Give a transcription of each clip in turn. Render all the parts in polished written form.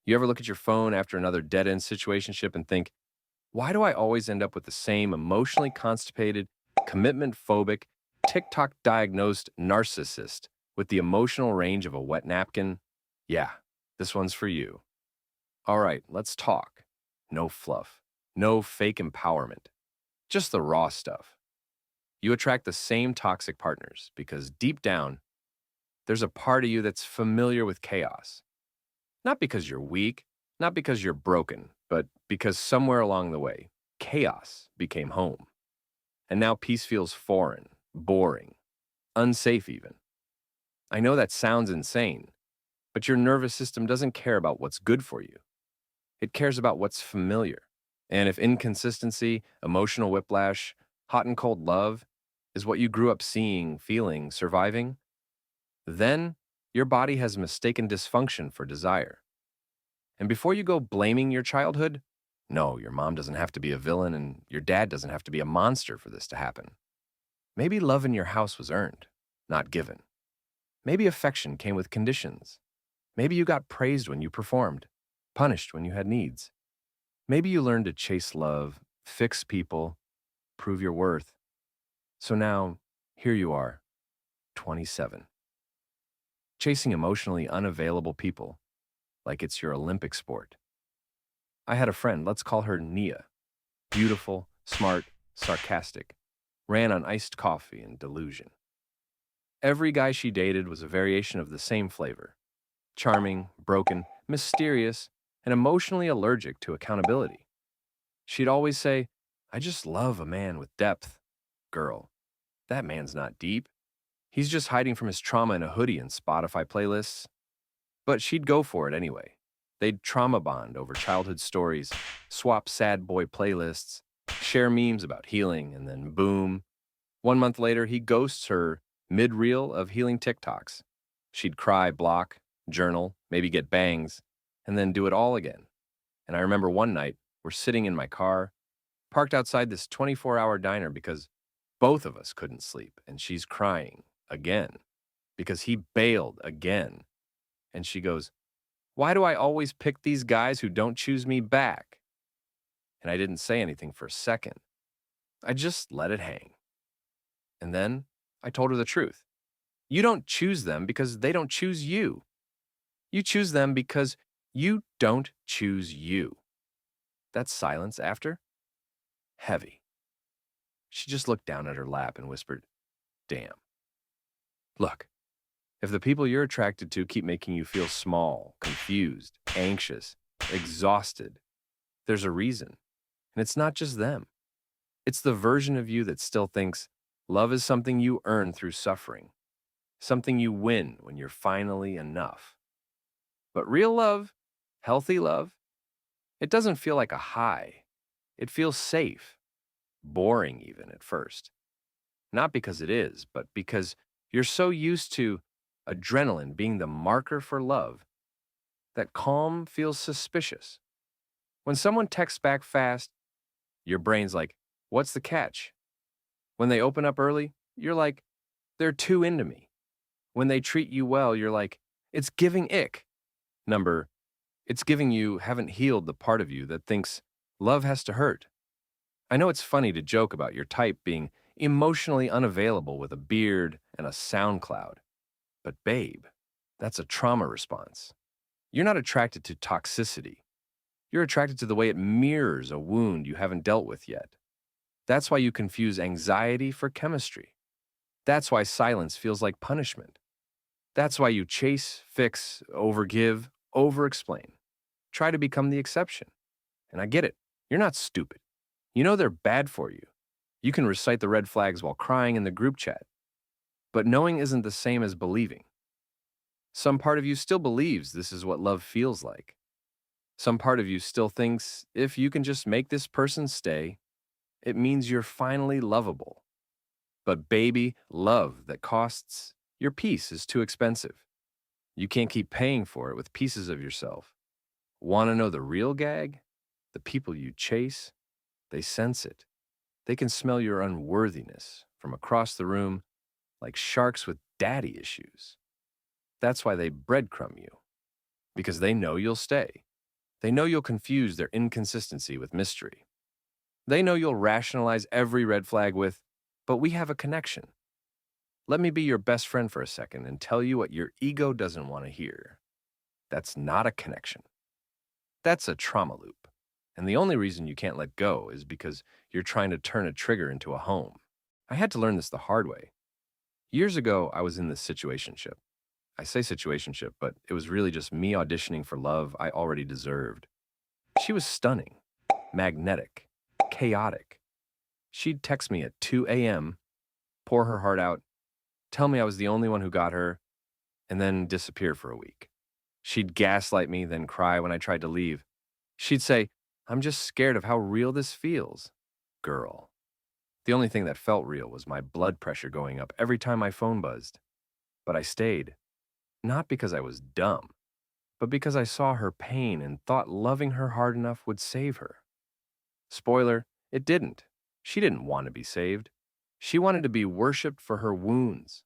You ever look at your phone after another dead-end situationship and think, why do I always end up with the same emotionally constipated, commitment-phobic, TikTok-diagnosed narcissist with the emotional range of a wet napkin? Yeah, this one's for you. All right, let's talk. No fluff. No fake empowerment. Just the raw stuff. You attract the same toxic partners because deep down, there's a part of you that's familiar with chaos. Not because you're weak, not because you're broken, but because somewhere along the way, chaos became home. And now peace feels foreign, boring, unsafe even. I know that sounds insane, but your nervous system doesn't care about what's good for you. It cares about what's familiar. And if inconsistency, emotional whiplash, hot and cold love is what you grew up seeing, feeling, surviving, then your body has mistaken dysfunction for desire. And before you go blaming your childhood, no, your mom doesn't have to be a villain and your dad doesn't have to be a monster for this to happen. Maybe love in your house was earned, not given. Maybe affection came with conditions. Maybe you got praised when you performed, punished when you had needs. Maybe you learned to chase love, fix people, prove your worth. So now, here you are, 27, chasing emotionally unavailable people like it's your Olympic sport. I had a friend, let's call her Nia. Beautiful, smart, sarcastic, ran on iced coffee and delusion. Every guy she dated was a variation of the same flavor: charming, broken, mysterious, and emotionally allergic to accountability. She'd always say, I just love a man with depth. Girl, that man's not deep. He's just hiding from his trauma in a hoodie and Spotify playlists. But she'd go for it anyway. They'd trauma bond over childhood stories, swap sad boy playlists, share memes about healing, and then boom, 1 month later, he ghosts her mid-reel of healing TikToks. She'd cry, block, journal, maybe get bangs, and then do it all again. And I remember one night, we're sitting in my car, parked outside this 24-hour diner because both of us couldn't sleep, and she's crying again because he bailed again. And she goes, why do I always pick these guys who don't choose me back? And I didn't say anything for a second. I just let it hang. And then I told her the truth. You don't choose them because they don't choose you. You choose them because you don't choose you. That silence after? Heavy. She just looked down at her lap and whispered, damn. Look, if the people you're attracted to keep making you feel small, confused, anxious, exhausted, there's a reason. And it's not just them. It's the version of you that still thinks love is something you earn through suffering, something you win when you're finally enough. But real love, healthy love, it doesn't feel like a high. It feels safe, boring even at first. Not because it is, but because you're so used to adrenaline being the marker for love that calm feels suspicious. When someone texts back fast, your brain's like, what's the catch? When they open up early, you're like, they're too into me. When they treat you well, you're like, it's giving ick. Number, it's giving you haven't healed the part of you that thinks love has to hurt. I know it's funny to joke about your type being emotionally unavailable with a beard and a SoundCloud. But babe, that's a trauma response. You're not attracted to toxicity. You're attracted to the way it mirrors a wound you haven't dealt with yet. That's why you confuse anxiety for chemistry. That's why silence feels like punishment. That's why you chase, fix, overgive, over-explain. Try to become the exception. And I get it. You're not stupid. You know they're bad for you. You can recite the red flags while crying in the group chat. But knowing isn't the same as believing. Some part of you still believes this is what love feels like. Some part of you still thinks if you can just make this person stay, it means you're finally lovable. But baby, love that costs your peace is too expensive. You can't keep paying for it with pieces of yourself. Want to know the real gag? The people you chase, they sense it. They can smell your unworthiness from across the room like sharks with daddy issues. That's why they breadcrumb you, because they know you'll stay. They know you'll confuse their inconsistency with mystery. They know you'll rationalize every red flag with, but we have a connection. Let me be your best friend for a second and tell you what your ego doesn't want to hear. That's not a connection. That's a trauma loop. And the only reason you can't let go is because you're trying to turn a trigger into a home. I had to learn this the hard way. Years ago, I was in this situationship. I say situationship, but it was really just me auditioning for love I already deserved. She was stunning, magnetic, chaotic. She'd text me at 2 a.m., pour her heart out, tell me I was the only one who got her, and then disappear for a week. She'd gaslight me, then cry when I tried to leave. She'd say, "I'm just scared of how real this feels." Girl. The only thing that felt real was my blood pressure going up every time my phone buzzed. But I stayed. Not because I was dumb, but because I saw her pain and thought loving her hard enough would save her. Spoiler, it didn't. She didn't want to be saved. She wanted to be worshipped for her wounds.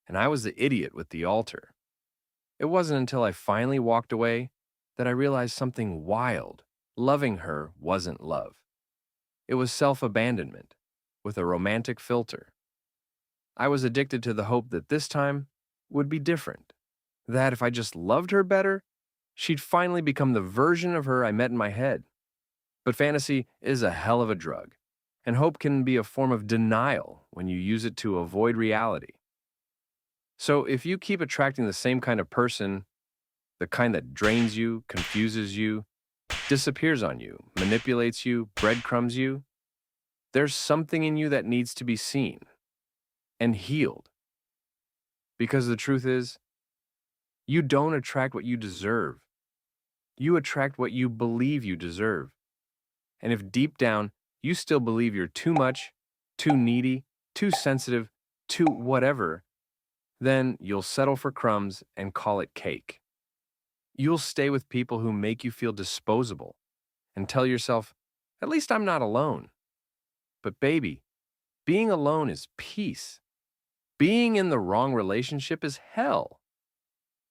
And I was the idiot with the altar. It wasn't until I finally walked away that I realized something wild. Loving her wasn't love. It was self-abandonment with a romantic filter. I was addicted to the hope that this time would be different. That if I just loved her better, she'd finally become the version of her I met in my head. But fantasy is a hell of a drug, and hope can be a form of denial when you use it to avoid reality. So if you keep attracting the same kind of person, the kind that drains you, confuses you, disappears on you, manipulates you, breadcrumbs you, there's something in you that needs to be seen and healed. Because the truth is, you don't attract what you deserve. You attract what you believe you deserve. And if deep down you still believe you're too much, too needy, too sensitive, too whatever, then you'll settle for crumbs and call it cake. You'll stay with people who make you feel disposable and tell yourself, at least I'm not alone. But baby, being alone is peace. Being in the wrong relationship is hell.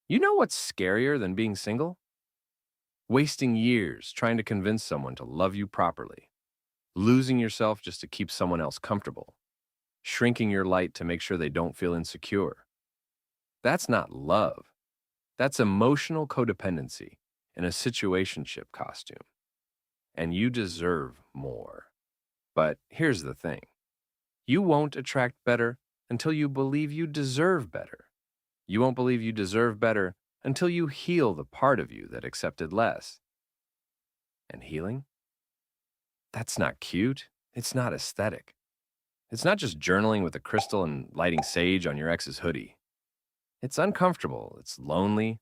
You know what's scarier than being single? Wasting years trying to convince someone to love you properly. Losing yourself just to keep someone else comfortable. Shrinking your light to make sure they don't feel insecure. That's not love. That's emotional codependency in a situationship costume. And you deserve more. But here's the thing. You won't attract better until you believe you deserve better. You won't believe you deserve better until you heal the part of you that accepted less. And healing? That's not cute. It's not aesthetic. It's not just journaling with a crystal and lighting sage on your ex's hoodie. It's uncomfortable. It's lonely.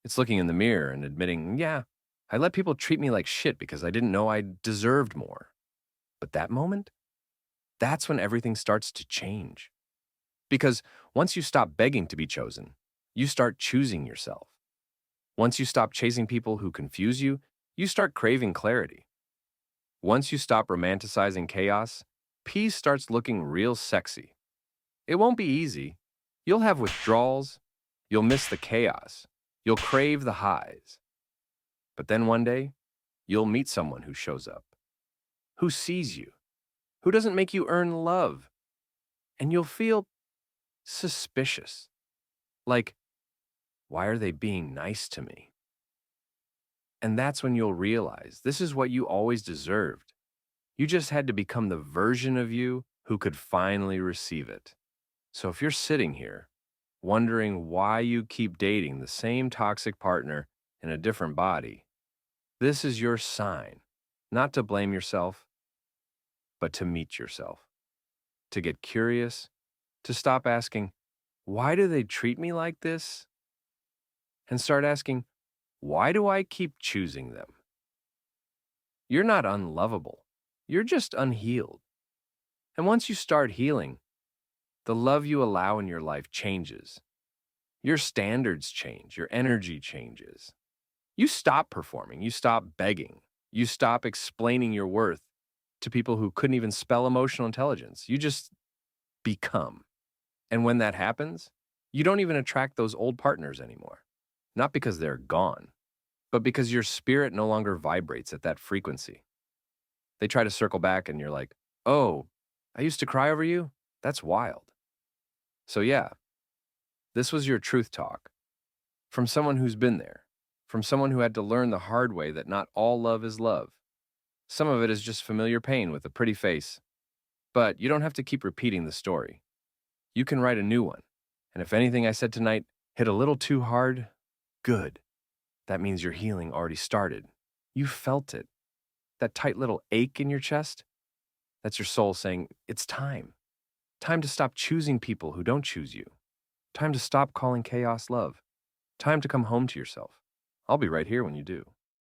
It's looking in the mirror and admitting, yeah, I let people treat me like shit because I didn't know I deserved more. But that moment, that's when everything starts to change. Because once you stop begging to be chosen, you start choosing yourself. Once you stop chasing people who confuse you, you start craving clarity. Once you stop romanticizing chaos, peace starts looking real sexy. It won't be easy. You'll have withdrawals. You'll miss the chaos. You'll crave the highs. But then one day, you'll meet someone who shows up, who sees you, who doesn't make you earn love. And you'll feel suspicious. Like, why are they being nice to me? And that's when you'll realize this is what you always deserved. You just had to become the version of you who could finally receive it. So if you're sitting here wondering why you keep dating the same toxic partner in a different body, this is your sign, not to blame yourself, but to meet yourself, to get curious, to stop asking, why do they treat me like this? And start asking, why do I keep choosing them? You're not unlovable. You're just unhealed. And once you start healing, the love you allow in your life changes. Your standards change. Your energy changes. You stop performing. You stop begging. You stop explaining your worth to people who couldn't even spell emotional intelligence. You just become. And when that happens, you don't even attract those old partners anymore. Not because they're gone, but because your spirit no longer vibrates at that frequency. They try to circle back and you're like, oh, I used to cry over you? That's wild. So yeah, this was your truth talk from someone who's been there, from someone who had to learn the hard way that not all love is love. Some of it is just familiar pain with a pretty face. But you don't have to keep repeating the story. You can write a new one. And if anything I said tonight hit a little too hard, good. That means your healing already started. You felt it. That tight little ache in your chest, that's your soul saying, it's time. Time to stop choosing people who don't choose you. Time to stop calling chaos love. Time to come home to yourself. I'll be right here when you do.